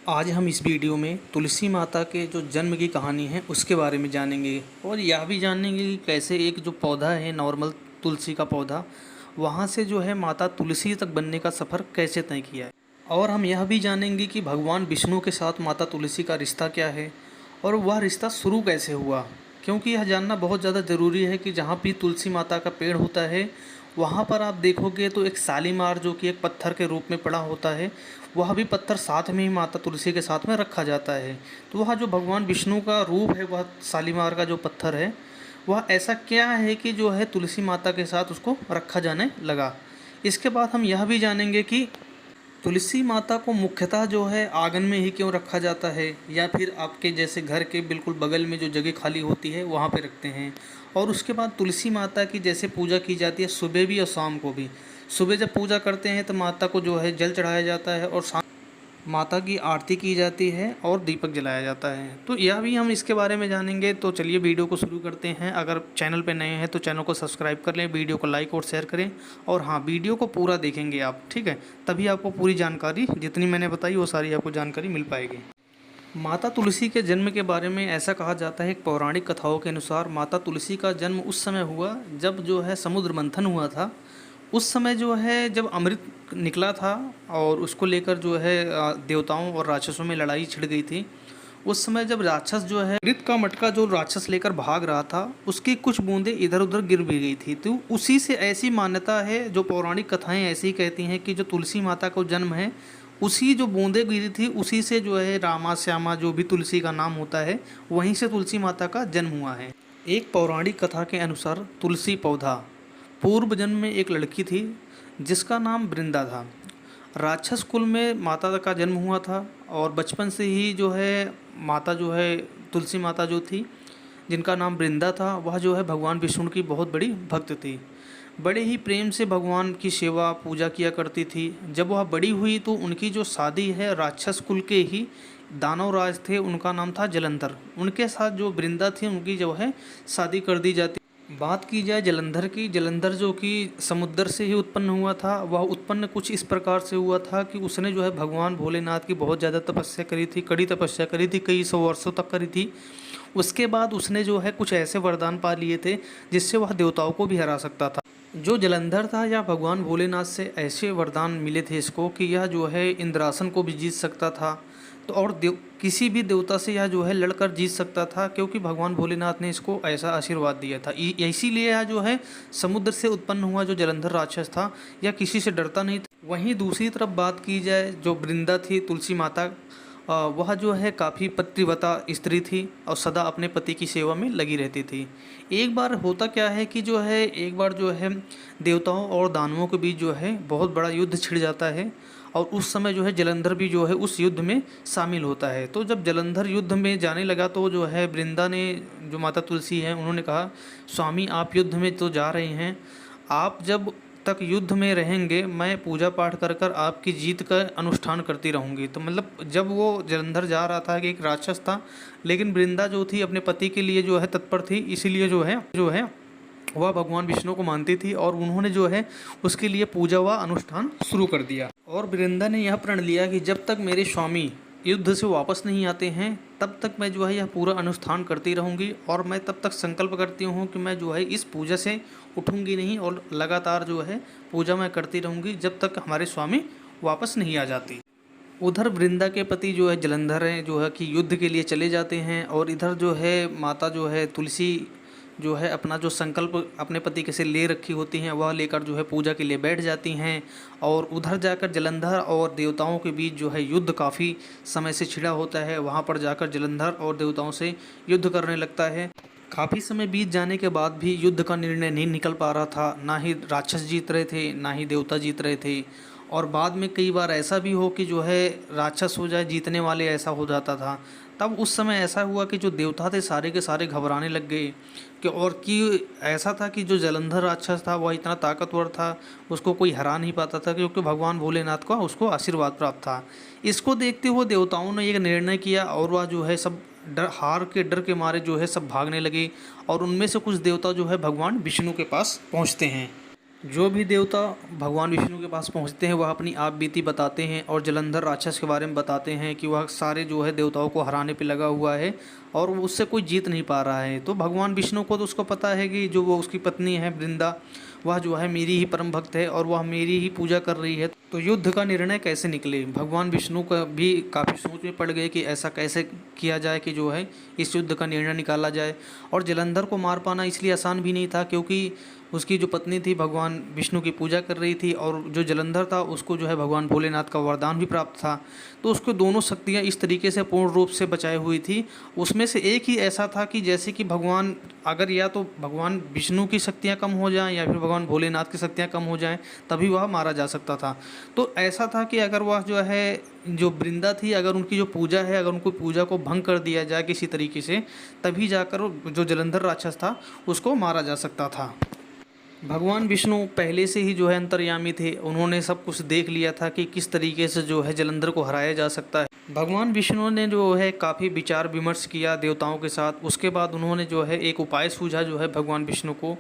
आज हम इस वीडियो में तुलसी माता के जो जन्म की कहानी है उसके बारे में जानेंगे और यह भी जानेंगे कि कैसे एक जो पौधा है नॉर्मल तुलसी का पौधा वहाँ से जो है माता तुलसी तक बनने का सफ़र कैसे तय किया है। और हम यह भी जानेंगे कि भगवान विष्णु के साथ माता तुलसी का रिश्ता क्या है और वह रिश्ता शुरू कैसे हुआ, क्योंकि यह जानना बहुत ज़्यादा ज़रूरी है कि जहाँ भी तुलसी माता का पेड़ होता है वहाँ पर आप देखोगे तो एक शालीमार जो कि एक पत्थर के रूप में पड़ा होता है, वह भी पत्थर साथ में ही माता तुलसी के साथ में रखा जाता है। तो वह जो भगवान विष्णु का रूप है, वह शालीमार का जो पत्थर है, वह ऐसा क्या है कि जो है तुलसी माता के साथ उसको रखा जाने लगा। इसके बाद हम यह भी जानेंगे कि तुलसी माता को मुख्यतः जो है आंगन में ही क्यों रखा जाता है, या फिर आपके जैसे घर के बिल्कुल बगल में जो जगह खाली होती है वहाँ पे रखते हैं। और उसके बाद तुलसी माता की जैसे पूजा की जाती है सुबह भी और शाम को भी। सुबह जब पूजा करते हैं तो माता को जो है जल चढ़ाया जाता है और शाम माता की आरती की जाती है और दीपक जलाया जाता है। तो यह भी हम इसके बारे में जानेंगे। तो चलिए वीडियो को शुरू करते हैं। अगर चैनल पे नए हैं तो चैनल को सब्सक्राइब कर लें, वीडियो को लाइक और शेयर करें। और हाँ, वीडियो को पूरा देखेंगे आप, ठीक है, तभी आपको पूरी जानकारी जितनी मैंने बताई वो सारी आपको जानकारी मिल पाएगी। माता तुलसी के जन्म के बारे में ऐसा कहा जाता है कि पौराणिक कथाओं के अनुसार माता तुलसी का जन्म उस समय हुआ जब जो है समुद्र मंथन हुआ था। उस समय जो है जब अमृत निकला था और उसको लेकर जो है देवताओं और राक्षसों में लड़ाई छिड़ गई थी। उस समय जब राक्षस जो है अमृत का मटका जो राक्षस लेकर भाग रहा था उसकी कुछ बूंदें इधर उधर गिर भी गई थी। तो उसी से ऐसी मान्यता है, जो पौराणिक कथाएं ऐसी कहती हैं कि जो तुलसी माता का जन्म है उसी जो बूंदें गिरी थी उसी से जो है रामा श्यामा जो भी तुलसी का नाम होता है वहीं से तुलसी माता का जन्म हुआ है। एक पौराणिक कथा के अनुसार तुलसी पौधा पूर्व जन्म में एक लड़की थी जिसका नाम वृंदा था। राक्षस कुल में माता का जन्म हुआ था और बचपन से ही जो है माता जो है तुलसी माता जो थी जिनका नाम वृंदा था वह जो है भगवान विष्णु की बहुत बड़ी भक्त थी। बड़े ही प्रेम से भगवान की सेवा पूजा किया करती थी। जब वह बड़ी हुई तो उनकी जो शादी है राक्षस कुल के ही दानव राज थे, उनका नाम था जलंधर, उनके साथ जो वृंदा थी उनकी जो है शादी कर दी जाती। बात की जाए जलंधर की, जलंधर जो कि समुद्र से ही उत्पन्न हुआ था, वह उत्पन्न कुछ इस प्रकार से हुआ था कि उसने जो है भगवान भोलेनाथ की बहुत ज़्यादा तपस्या करी थी, कड़ी तपस्या करी थी, कई सौ वर्षों तक करी थी। उसके बाद उसने जो है कुछ ऐसे वरदान पा लिए थे जिससे वह देवताओं को भी हरा सकता था। जो जलंधर था या भगवान भोलेनाथ से ऐसे वरदान मिले थे इसको कि यह जो है इंद्रासन को भी जीत सकता था। तो और किसी भी देवता से यह जो है लड़कर जीत सकता था, क्योंकि भगवान भोलेनाथ ने इसको ऐसा आशीर्वाद दिया था। इसीलिए यह जो है समुद्र से उत्पन्न हुआ जो जलंधर राक्षस था यह किसी से डरता नहीं था। वहीं दूसरी तरफ बात की जाए जो वृंदा थी तुलसी माता, वह जो है काफ़ी पतिव्रता स्त्री थी और सदा अपने पति की सेवा में लगी रहती थी। एक बार होता क्या है कि जो है एक बार जो है देवताओं और दानवों के बीच जो है बहुत बड़ा युद्ध छिड़ जाता है और उस समय जो है जलंधर भी जो है उस युद्ध में शामिल होता है। तो जब जलंधर युद्ध में जाने लगा तो जो है वृंदा ने, जो माता तुलसी है, उन्होंने कहा स्वामी आप युद्ध में तो जा रहे हैं, आप जब तक युद्ध में रहेंगे मैं पूजा पाठ कर कर आपकी जीत का अनुष्ठान करती रहूँगी। तो मतलब जब वो जलंधर जा रहा था कि एक राक्षस था, लेकिन वृंदा जो थी अपने पति के लिए जो है तत्पर थी, इसीलिए जो है वह भगवान विष्णु को मानती थी और उन्होंने जो है उसके लिए पूजा व अनुष्ठान शुरू कर दिया। और वृंदा ने यह प्रण लिया कि जब तक मेरे स्वामी युद्ध से वापस नहीं आते हैं तब तक मैं जो है यह पूरा अनुष्ठान करती रहूँगी और मैं तब तक संकल्प करती हूँ कि मैं जो है इस पूजा से उठूँगी नहीं और लगातार जो है पूजा मैं करती रहूँगी जब तक हमारे स्वामी वापस नहीं आ जाती। उधर वृंदा के पति जो है जलंधर हैं जो है कि युद्ध के लिए चले जाते हैं और इधर जो है माता जो है तुलसी जो है अपना जो संकल्प अपने पति के से ले रखी होती हैं वह लेकर जो है पूजा के लिए बैठ जाती हैं। और उधर जाकर जलंधर और देवताओं के बीच जो है युद्ध काफ़ी समय से छिड़ा होता है। वहाँ पर जाकर जलंधर और देवताओं से युद्ध करने लगता है। काफ़ी समय बीत जाने के बाद भी युद्ध का निर्णय नहीं निकल पा रहा था, ना ही राक्षस जीत रहे थे ना ही देवता जीत रहे थे। और बाद में कई बार ऐसा भी हो कि जो है राक्षस हो जाए जीतने वाले, ऐसा हो जाता था। तब उस समय ऐसा हुआ कि जो देवता थे सारे के सारे घबराने लग गए कि ऐसा था कि जो जलंधर राक्षस था वह इतना ताकतवर था, उसको कोई हरा नहीं पाता था, क्योंकि भगवान भोलेनाथ का उसको आशीर्वाद प्राप्त था। इसको देखते हुए देवताओं ने एक निर्णय किया और वह जो है सब डर के मारे जो है सब भागने लगे। और उनमें से कुछ देवता जो है भगवान विष्णु के पास पहुँचते हैं। जो भी देवता भगवान विष्णु के पास पहुंचते हैं वह अपनी आप बीती बताते हैं और जलंधर राक्षस के बारे में बताते हैं कि वह सारे जो है देवताओं को हराने पे लगा हुआ है और वो उससे कोई जीत नहीं पा रहा है। तो भगवान विष्णु को तो उसको पता है कि जो वो उसकी पत्नी है वृंदा, वह जो है मेरी ही परम भक्त है और वह मेरी ही पूजा कर रही है। तो युद्ध का निर्णय कैसे निकले, भगवान विष्णु का भी काफ़ी सोच में पड़ गए कि ऐसा कैसे किया जाए कि जो है इस युद्ध का निर्णय निकाला जाए। और जलंधर को मार पाना इसलिए आसान भी नहीं था क्योंकि उसकी जो पत्नी थी भगवान विष्णु की पूजा कर रही थी और जो जलंधर था उसको जो है भगवान भोलेनाथ का वरदान भी प्राप्त था। तो उसको दोनों शक्तियाँ इस तरीके से पूर्ण रूप से बचाई हुई थी। उसमें से एक ही ऐसा था कि जैसे कि भगवान अगर या तो भगवान विष्णु की शक्तियाँ कम हो जाएं या फिर भगवान भोलेनाथ की शक्तियाँ कम हो जाएं तभी वह मारा जा सकता था। तो ऐसा था कि अगर वह जो है जो वृंदा थी अगर उनकी जो पूजा है अगर उनको पूजा को भंग कर दिया जाए किसी तरीके से तभी जाकर जो जलंधर राक्षस था उसको मारा जा सकता था। भगवान विष्णु पहले से ही जो है अंतर्यामी थे, उन्होंने सब कुछ देख लिया था कि किस तरीके से जो है जलंधर को हराया जा सकता है। भगवान विष्णु ने जो है काफ़ी विचार विमर्श किया देवताओं के साथ। उसके बाद उन्होंने जो है एक उपाय सूझा जो है भगवान विष्णु को।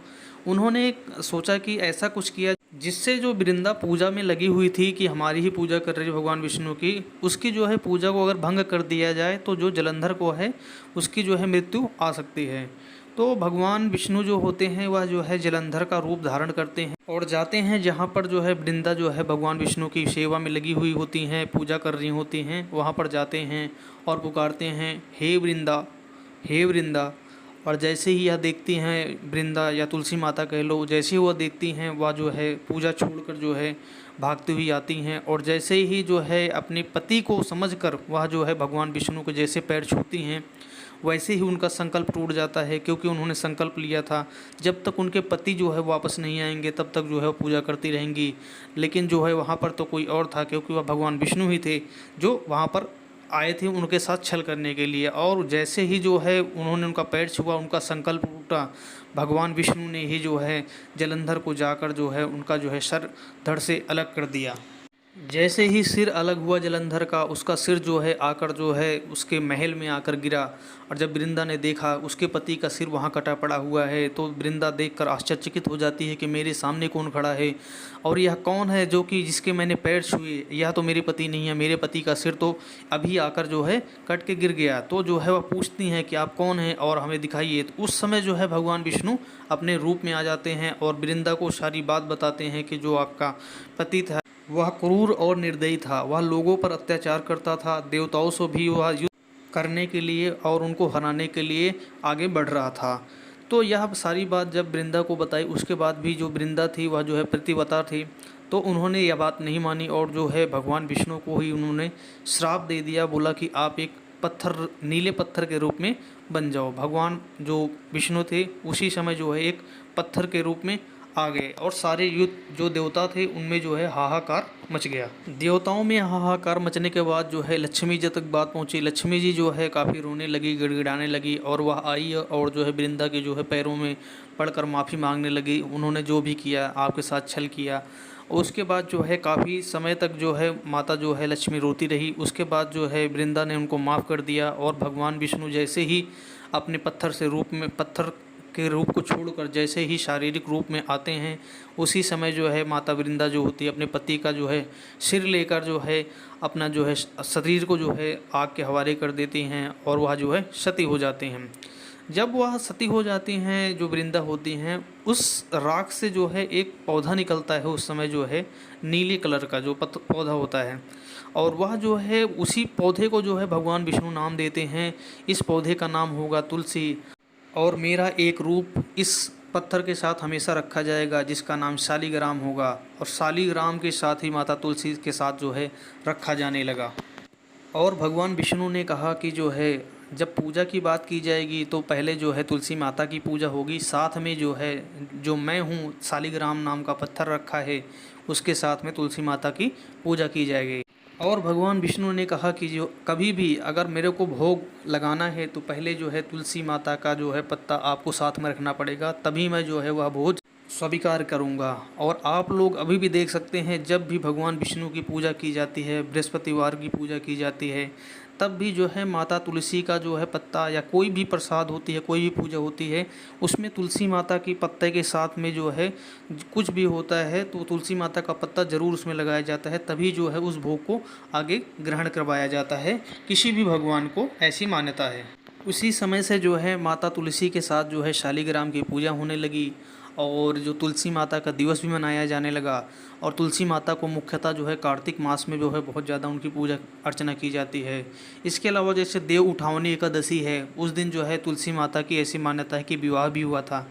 उन्होंने सोचा कि ऐसा कुछ किया जिससे जो वृंदा पूजा में लगी हुई थी कि हमारी ही पूजा कर रही है भगवान विष्णु की, उसकी जो है पूजा को अगर भंग कर दिया जाए तो जो जलंधर को है उसकी जो है मृत्यु आ सकती है। तो भगवान विष्णु जो होते हैं वह जो है जलंधर का रूप धारण करते हैं और जाते हैं जहाँ पर जो है वृंदा जो है भगवान विष्णु की सेवा में लगी हुई होती हैं, पूजा कर रही होती हैं, वहाँ पर जाते हैं और पुकारते हैं, हे वृंदा, हे वृंदा। और जैसे ही यह देखती हैं वृंदा या तुलसी माता कह लो, जैसे ही वह देखती हैं वह जो है पूजा छोड़कर जो है भागती हुई आती हैं और जैसे ही जो है अपने पति को समझकर वह जो है भगवान विष्णु के जैसे पैर छूती हैं वैसे ही उनका संकल्प टूट जाता है क्योंकि उन्होंने संकल्प लिया था जब तक उनके पति जो है वापस नहीं आएंगे तब तक जो है वो पूजा करती रहेंगी। लेकिन जो है वहाँ पर तो कोई और था क्योंकि वह भगवान विष्णु ही थे जो वहाँ पर आए थे उनके साथ छल करने के लिए। और जैसे ही जो है उन्होंने उनका पैर छुआ उनका संकल्प टूटा, भगवान विष्णु ने ही जो है जलंधर को जाकर जो है उनका जो है सर धड़ से अलग कर दिया। जैसे ही सिर अलग हुआ जलंधर का, उसका सिर जो है आकर जो है उसके महल में आकर गिरा। और जब वृंदा ने देखा उसके पति का सिर वहाँ कटा पड़ा हुआ है तो वृंदा देखकर आश्चर्यचकित हो जाती है कि मेरे सामने कौन खड़ा है और यह कौन है जो कि जिसके मैंने पैर छुए, यह तो मेरे पति नहीं है, मेरे पति का सिर तो अभी आकर जो है कट के गिर गया। तो जो है वह पूछती हैं कि आप कौन हैं और हमें दिखाइए। तो उस समय जो है भगवान विष्णु अपने रूप में आ जाते हैं और वृंदा को सारी बात बताते हैं कि जो आपका पति था वह क्रूर और निर्दयी था, वह लोगों पर अत्याचार करता था, देवताओं से भी वह युद्ध करने के लिए और उनको हराने के लिए आगे बढ़ रहा था। तो यह सारी बात जब वृंदा को बताई उसके बाद भी जो वृंदा थी वह जो है प्रतिव्रता थी, तो उन्होंने यह बात नहीं मानी और जो है भगवान विष्णु को ही उन्होंने श्राप दे दिया। बोला कि आप एक पत्थर, नीले पत्थर के रूप में बन जाओ। भगवान जो विष्णु थे उसी समय जो है एक पत्थर के रूप में आ गए और सारे युद्ध जो देवता थे उनमें जो है हाहाकार मच गया। देवताओं में हाहाकार मचने के बाद जो है लक्ष्मी जी तक बात पहुंची। लक्ष्मी जी जो है काफ़ी रोने लगी, गिड़गिड़ाने लगी और वह आई और जो है वृंदा के जो है पैरों में पड़कर माफ़ी मांगने लगी। उन्होंने जो भी किया आपके साथ छल किया। उसके बाद जो है काफ़ी समय तक जो है माता जो है लक्ष्मी रोती रही। उसके बाद जो है वृंदा ने उनको माफ़ कर दिया और भगवान विष्णु जैसे ही अपने पत्थर के रूप को छोड़कर जैसे ही शारीरिक रूप में आते हैं उसी समय जो है माता वृंदा जो होती है अपने पति का जो है सिर लेकर जो है अपना जो है शरीर को जो है आग के हवाले कर देती हैं और वह जो है सती हो जाते हैं। जब वह सती हो जाती हैं जो वृंदा होती हैं उस राख से जो है एक पौधा निकलता है उस समय जो है नीले कलर का जो पौधा होता है और वह जो है उसी पौधे को जो है भगवान विष्णु नाम देते हैं। इस पौधे का नाम होगा तुलसी और मेरा एक रूप इस पत्थर के साथ हमेशा रखा जाएगा जिसका नाम शालिग्राम होगा और शालिग्राम के साथ ही माता तुलसी के साथ जो है रखा जाने लगा। और भगवान विष्णु ने कहा कि जो है जब पूजा की बात की जाएगी तो पहले जो है तुलसी माता की पूजा होगी, साथ में जो है जो मैं हूँ शालिग्राम नाम का पत्थर रखा है उसके साथ में तुलसी माता की पूजा की जाएगी। और भगवान विष्णु ने कहा कि जो कभी भी अगर मेरे को भोग लगाना है तो पहले जो है तुलसी माता का जो है पत्ता आपको साथ में रखना पड़ेगा, तभी मैं जो है वह भोज स्वीकार करूँगा। और आप लोग अभी भी देख सकते हैं, जब भी भगवान विष्णु की पूजा की जाती है, बृहस्पतिवार की पूजा की जाती है, तब भी जो है माता तुलसी का जो है पत्ता, या कोई भी प्रसाद होती है, कोई भी पूजा होती है, उसमें तुलसी माता की पत्ते के साथ में जो है कुछ भी होता है तो तुलसी माता का पत्ता ज़रूर उसमें लगाया जाता है, तभी जो है उस भोग को आगे ग्रहण करवाया जाता है। किसी भी भगवान को ऐसी मान्यता है। उसी समय से जो है माता तुलसी के साथ जो है शालिग्राम की पूजा होने लगी, और जो तुलसी माता का दिवस भी मनाया जाने लगा। और तुलसी माता को मुख्यतः जो है कार्तिक मास में जो है बहुत ज़्यादा उनकी पूजा अर्चना की जाती है। इसके अलावा जैसे देव उठावनी एकादशी है, उस दिन जो है तुलसी माता की ऐसी मान्यता है कि विवाह भी हुआ था।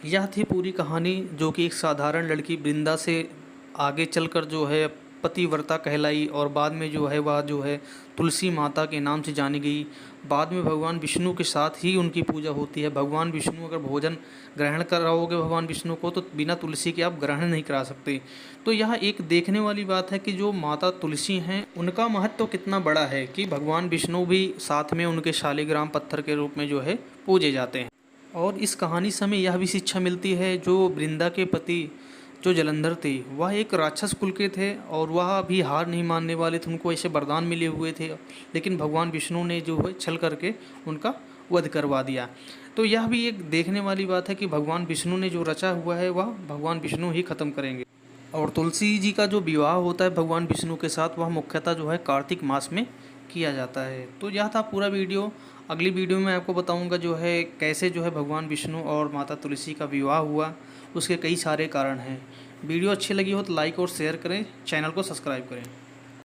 यह थी पूरी कहानी, जो कि एक साधारण लड़की वृंदा से आगे चलकर जो है पतिव्रता कहलाई, और बाद में जो है वह जो है तुलसी माता के नाम से जानी गई। बाद में भगवान विष्णु के साथ ही उनकी पूजा होती है। भगवान विष्णु अगर भोजन ग्रहण कराओगे भगवान विष्णु को, तो बिना तुलसी के आप ग्रहण नहीं करा सकते। तो यह एक देखने वाली बात है कि जो माता तुलसी हैं उनका महत्व कितना बड़ा है, कि भगवान विष्णु भी साथ में उनके शालिग्राम पत्थर के रूप में जो है पूजे जाते हैं। और इस कहानी से हमें यह भी शिक्षा मिलती है, जो वृंदा के पति जो जलंधर थे, वह एक राक्षस कुल के थे, और वह भी हार नहीं मानने वाले थे। उनको ऐसे वरदान मिले हुए थे, लेकिन भगवान विष्णु ने जो है छल करके उनका वध करवा दिया। तो यह भी एक देखने वाली बात है कि भगवान विष्णु ने जो रचा हुआ है वह भगवान विष्णु ही ख़त्म करेंगे। और तुलसी जी का जो विवाह होता है भगवान विष्णु के साथ, वह मुख्यतः जो है कार्तिक मास में किया जाता है। तो यह था पूरा वीडियो। अगली वीडियो में आपको बताऊंगा जो है कैसे जो है भगवान विष्णु और माता तुलसी का विवाह हुआ, उसके कई सारे कारण हैं। वीडियो अच्छी लगी हो तो लाइक और शेयर करें, चैनल को सब्सक्राइब करें।